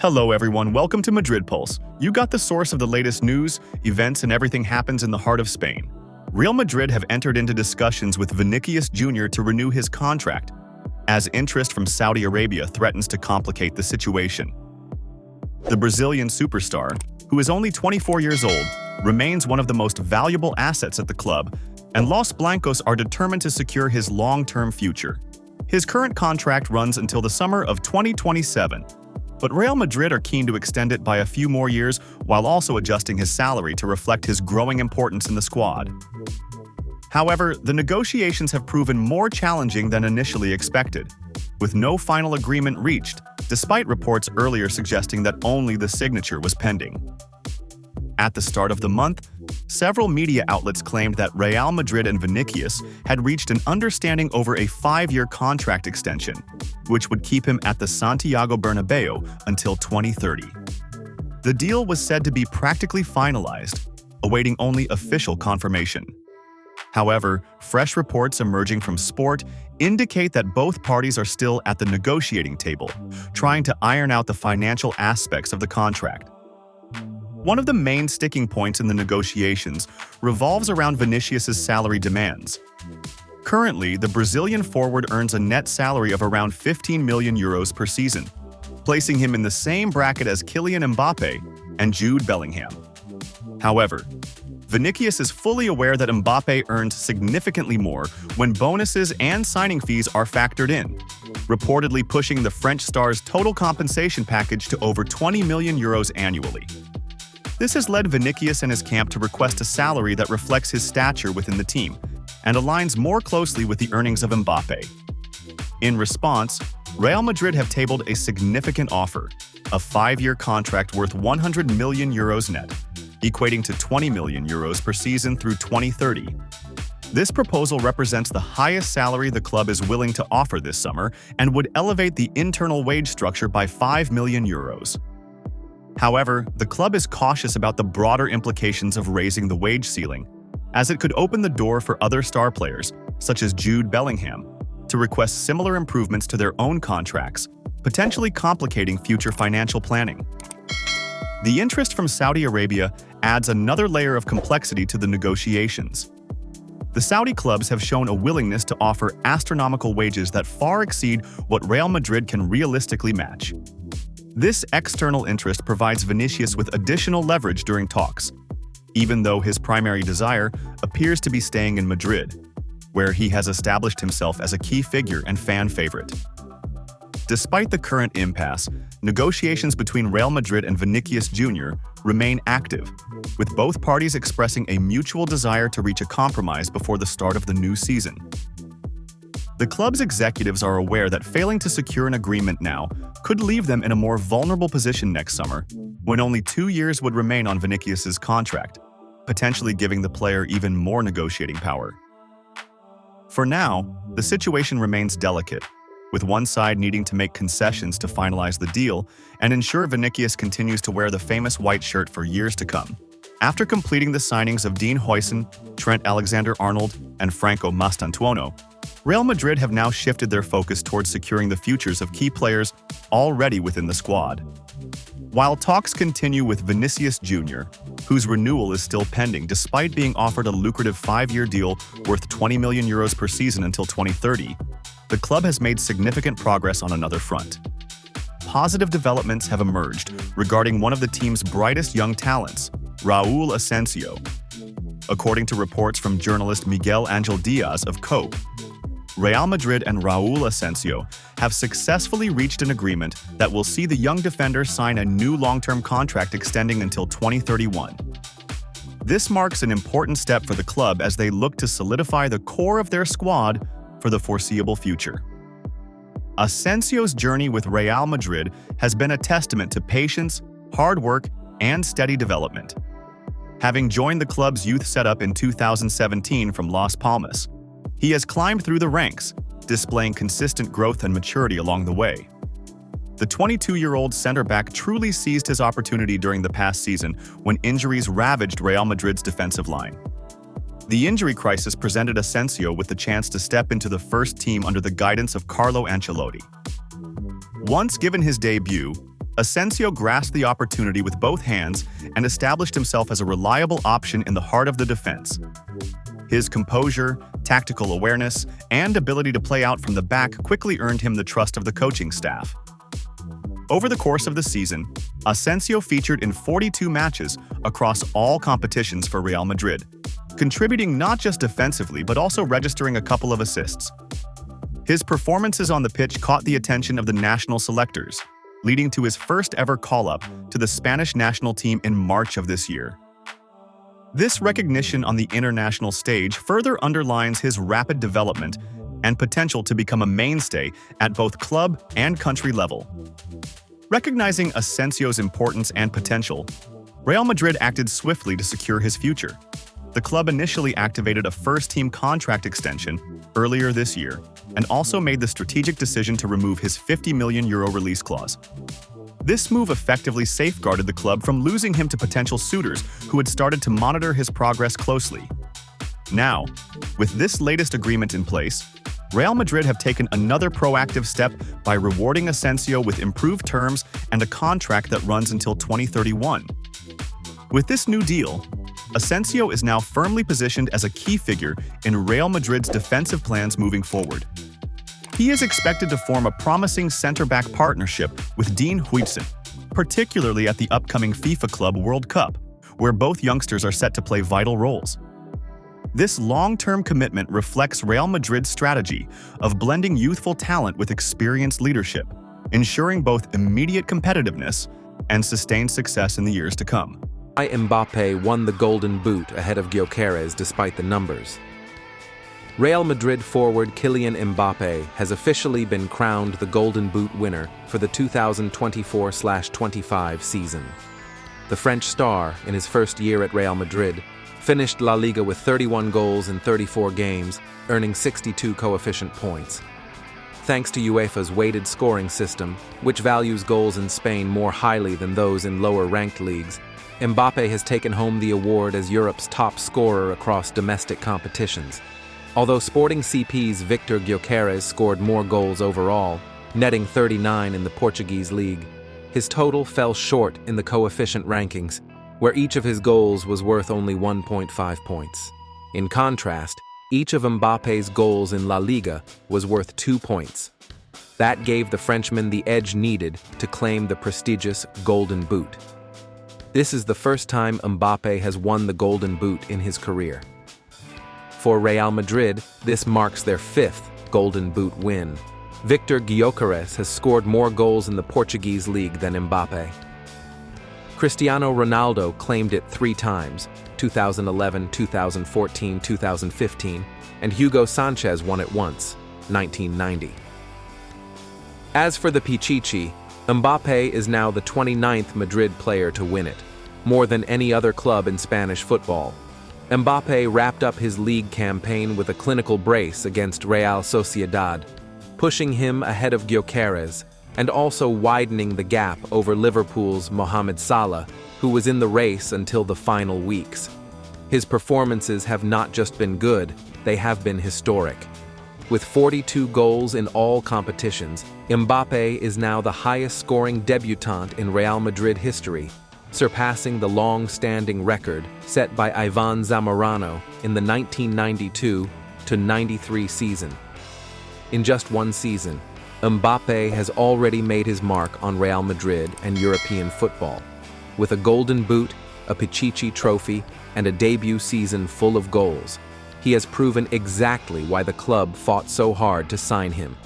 Hello everyone, welcome to Madrid Pulse. You got the source of the latest news, events, and everything happens in the heart of Spain. Real Madrid have entered into discussions with Vinicius Jr. to renew his contract, as interest from Saudi Arabia threatens to complicate the situation. The Brazilian superstar, who is only 24 years old, remains one of the most valuable assets at the club, and Los Blancos are determined to secure his long-term future. His current contract runs until the summer of 2027. But Real Madrid are keen to extend it by a few more years while also adjusting his salary to reflect his growing importance in the squad. However, the negotiations have proven more challenging than initially expected, with no final agreement reached, despite reports earlier suggesting that only the signature was pending. At the start of the month, several media outlets claimed that Real Madrid and Vinicius had reached an understanding over a 5-year contract extension, which would keep him at the Santiago Bernabeu until 2030. The deal was said to be practically finalized, awaiting only official confirmation. However, fresh reports emerging from Sport indicate that both parties are still at the negotiating table, trying to iron out the financial aspects of the contract. One of the main sticking points in the negotiations revolves around Vinicius' salary demands. Currently, the Brazilian forward earns a net salary of around 15 million euros per season, placing him in the same bracket as Kylian Mbappé and Jude Bellingham. However, Vinicius is fully aware that Mbappé earns significantly more when bonuses and signing fees are factored in, reportedly pushing the French star's total compensation package to over 20 million euros annually. This has led Vinicius and his camp to request a salary that reflects his stature within the team and aligns more closely with the earnings of Mbappé. In response, Real Madrid have tabled a significant offer, a 5-year contract worth 100 million euros net, equating to 20 million euros per season through 2030. This proposal represents the highest salary the club is willing to offer this summer and would elevate the internal wage structure by 5 million euros. However, the club is cautious about the broader implications of raising the wage ceiling, as it could open the door for other star players, such as Jude Bellingham, to request similar improvements to their own contracts, potentially complicating future financial planning. The interest from Saudi Arabia adds another layer of complexity to the negotiations. The Saudi clubs have shown a willingness to offer astronomical wages that far exceed what Real Madrid can realistically match. This external interest provides Vinicius with additional leverage during talks, even though his primary desire appears to be staying in Madrid, where he has established himself as a key figure and fan favorite. Despite the current impasse, negotiations between Real Madrid and Vinicius Jr. remain active, with both parties expressing a mutual desire to reach a compromise before the start of the new season. The club's executives are aware that failing to secure an agreement now could leave them in a more vulnerable position next summer, when only 2 years would remain on Vinicius' contract, potentially giving the player even more negotiating power. For now, the situation remains delicate, with one side needing to make concessions to finalize the deal and ensure Vinicius continues to wear the famous white shirt for years to come. After completing the signings of Dean Huijsen, Trent Alexander-Arnold, and Franco Mastantuono, Real Madrid have now shifted their focus towards securing the futures of key players already within the squad. While talks continue with Vinicius Jr., whose renewal is still pending despite being offered a lucrative 5-year deal worth 20 million euros per season until 2030, the club has made significant progress on another front. Positive developments have emerged regarding one of the team's brightest young talents, Raul Asencio. According to reports from journalist Miguel Angel Diaz of COPE, Real Madrid and Raul Asencio have successfully reached an agreement that will see the young defender sign a new long-term contract extending until 2031. This marks an important step for the club as they look to solidify the core of their squad for the foreseeable future. Asencio's journey with Real Madrid has been a testament to patience, hard work, and steady development. Having joined the club's youth setup in 2017 from Las Palmas, he has climbed through the ranks, displaying consistent growth and maturity along the way. The 22-year-old center-back truly seized his opportunity during the past season when injuries ravaged Real Madrid's defensive line. The injury crisis presented Asencio with the chance to step into the first team under the guidance of Carlo Ancelotti. Once given his debut, Asencio grasped the opportunity with both hands and established himself as a reliable option in the heart of the defense. His composure, tactical awareness, and ability to play out from the back quickly earned him the trust of the coaching staff. Over the course of the season, Asencio featured in 42 matches across all competitions for Real Madrid, contributing not just defensively but also registering a couple of assists. His performances on the pitch caught the attention of the national selectors, leading to his first-ever call-up to the Spanish national team in March of this year. This recognition on the international stage further underlines his rapid development and potential to become a mainstay at both club and country level. Recognizing Asencio's importance and potential, Real Madrid acted swiftly to secure his future. The club initially activated a first-team contract extension earlier this year and also made the strategic decision to remove his €50 million release clause. This move effectively safeguarded the club from losing him to potential suitors who had started to monitor his progress closely. Now, with this latest agreement in place, Real Madrid have taken another proactive step by rewarding Asencio with improved terms and a contract that runs until 2031. With this new deal, Asencio is now firmly positioned as a key figure in Real Madrid's defensive plans moving forward. He is expected to form a promising center-back partnership with Dean Huijsen, particularly at the upcoming FIFA Club World Cup, where both youngsters are set to play vital roles. This long-term commitment reflects Real Madrid's strategy of blending youthful talent with experienced leadership, ensuring both immediate competitiveness and sustained success in the years to come. Mbappé won the Golden Boot ahead of Gyökeres despite the numbers. Real Madrid forward Kylian Mbappé has officially been crowned the Golden Boot winner for the 2024-25 season. The French star, in his first year at Real Madrid, finished La Liga with 31 goals in 34 games, earning 62 coefficient points. Thanks to UEFA's weighted scoring system, which values goals in Spain more highly than those in lower-ranked leagues, Mbappé has taken home the award as Europe's top scorer across domestic competitions. Although Sporting CP's Victor Gyökeres scored more goals overall, netting 39 in the Portuguese league, his total fell short in the coefficient rankings, where each of his goals was worth only 1.5 points. In contrast, each of Mbappé's goals in La Liga was worth 2 points. That gave the Frenchman the edge needed to claim the prestigious Golden Boot. This is the first time Mbappé has won the Golden Boot in his career. For Real Madrid, this marks their 5th Golden Boot win. Victor Gyökeres has scored more goals in the Portuguese league than Mbappé. Cristiano Ronaldo claimed it 3 times, 2011, 2014, 2015, and Hugo Sanchez won it once, 1990. As for the Pichichi, Mbappé is now the 29th Madrid player to win it, more than any other club in Spanish football. Mbappé wrapped up his league campaign with a clinical brace against Real Sociedad, pushing him ahead of Gyökeres, and also widening the gap over Liverpool's Mohamed Salah, who was in the race until the final weeks. His performances have not just been good, they have been historic. With 42 goals in all competitions, Mbappé is now the highest-scoring debutant in Real Madrid history, surpassing the long-standing record set by Ivan Zamorano in the 1992-93 season. In just one season, Mbappé has already made his mark on Real Madrid and European football. With a Golden Boot, a Pichichi trophy, and a debut season full of goals, he has proven exactly why the club fought so hard to sign him.